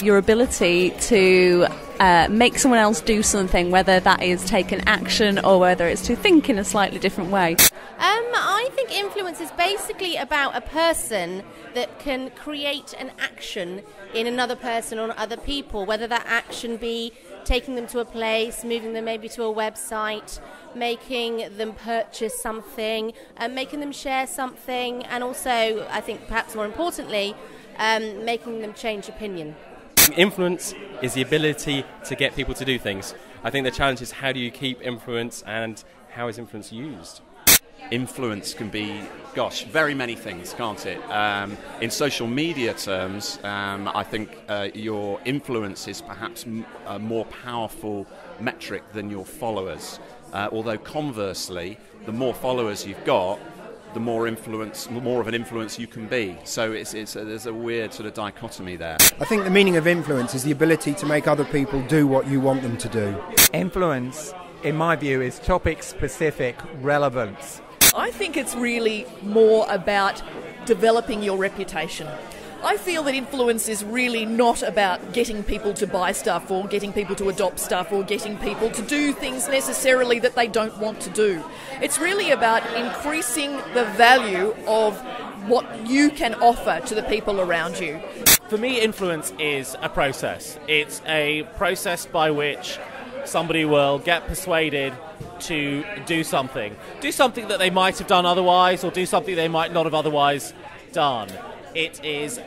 Your ability to make someone else do something, whether that is take an action or whether it's to think in a slightly different way. I think influence is basically about a person that can create an action in another person or other people, whether that action be taking them to a place, moving them maybe to a website, making them purchase something, making them share something, and also, I think perhaps more importantly, making them change opinion. Influence is the ability to get people to do things. I think the challenge is how do you keep influence and how is influence used? Influence can be, very many things, can't it? In social media terms, I think your influence is perhaps a more powerful metric than your followers. Although conversely, the more followers you've got, the more of an influence you can be. So there's a weird sort of dichotomy there. I think the meaning of influence is the ability to make other people do what you want them to do. Influence, in my view, is topic-specific relevance. I think it's really more about developing your reputation. I feel that influence is really not about getting people to buy stuff or getting people to adopt stuff or getting people to do things necessarily that they don't want to do. It's really about increasing the value of what you can offer to the people around you. For me, influence is a process. It's a process by which somebody will get persuaded to do something that they might have done otherwise, or do something they might not have otherwise done. It is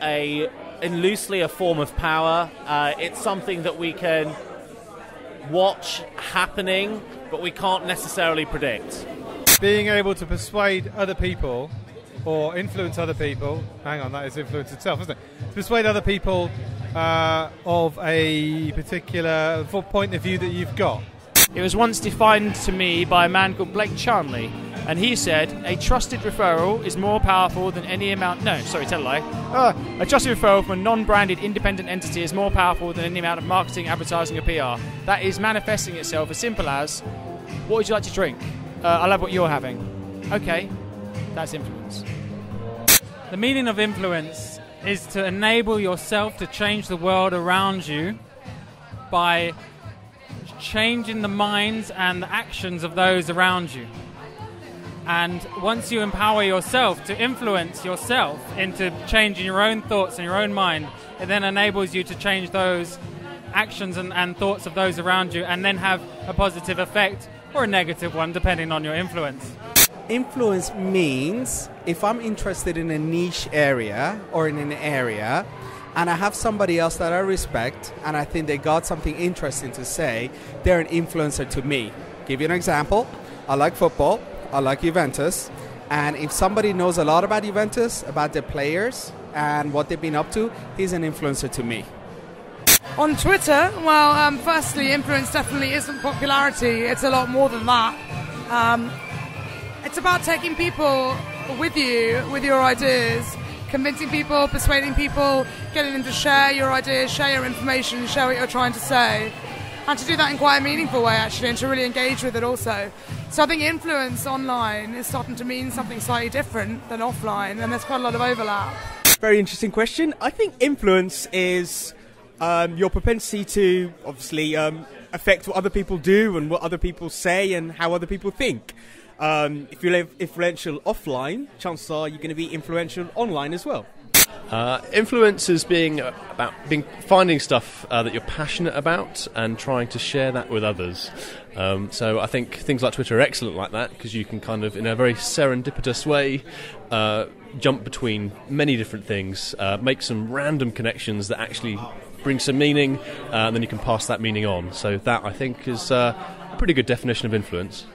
loosely a form of power. It's something that we can watch happening, but we can't necessarily predict. Being able to persuade other people or influence other people, that is influence itself, isn't it? To persuade other people of a particular point of view that you've got. It was once defined to me by a man called Blake Charnley, and he said, a trusted referral is more powerful than any amount... No, sorry, tell a lie. A trusted referral from a non-branded independent entity is more powerful than any amount of marketing, advertising or PR. That is manifesting itself as simple as, what would you like to drink? I love what you're having. Okay, that's influence. The meaning of influence is to enable yourself to change the world around you by changing the minds and the actions of those around you. And once you empower yourself to influence yourself into changing your own thoughts and your own mind, it then enables you to change those actions and thoughts of those around you, and then have a positive effect or a negative one, depending on your influence. Influence means if I'm interested in a niche area or in an area, and I have somebody else that I respect and I think they got something interesting to say, they're an influencer to me. Give you an example. I like football. I like Juventus. And if somebody knows a lot about Juventus, about their players and what they've been up to, he's an influencer to me. On Twitter, firstly, influence definitely isn't popularity. It's a lot more than that. It's about taking people with you, with your ideas, convincing people, persuading people, getting them to share your ideas, share your information, share what you're trying to say, and to do that in quite a meaningful way, actually, and to really engage with it also. So I think influence online is starting to mean something slightly different than offline, and there's quite a lot of overlap. Very interesting question. I think influence is your propensity to, obviously, affect what other people do and what other people say and how other people think. If you live influential offline, chances are you're going to be influential online as well. Influence is finding stuff that you're passionate about and trying to share that with others. So I think things like Twitter are excellent like that, because you can kind of, in a very serendipitous way, jump between many different things, make some random connections that actually bring some meaning, and then you can pass that meaning on. So that, I think, is a pretty good definition of influence.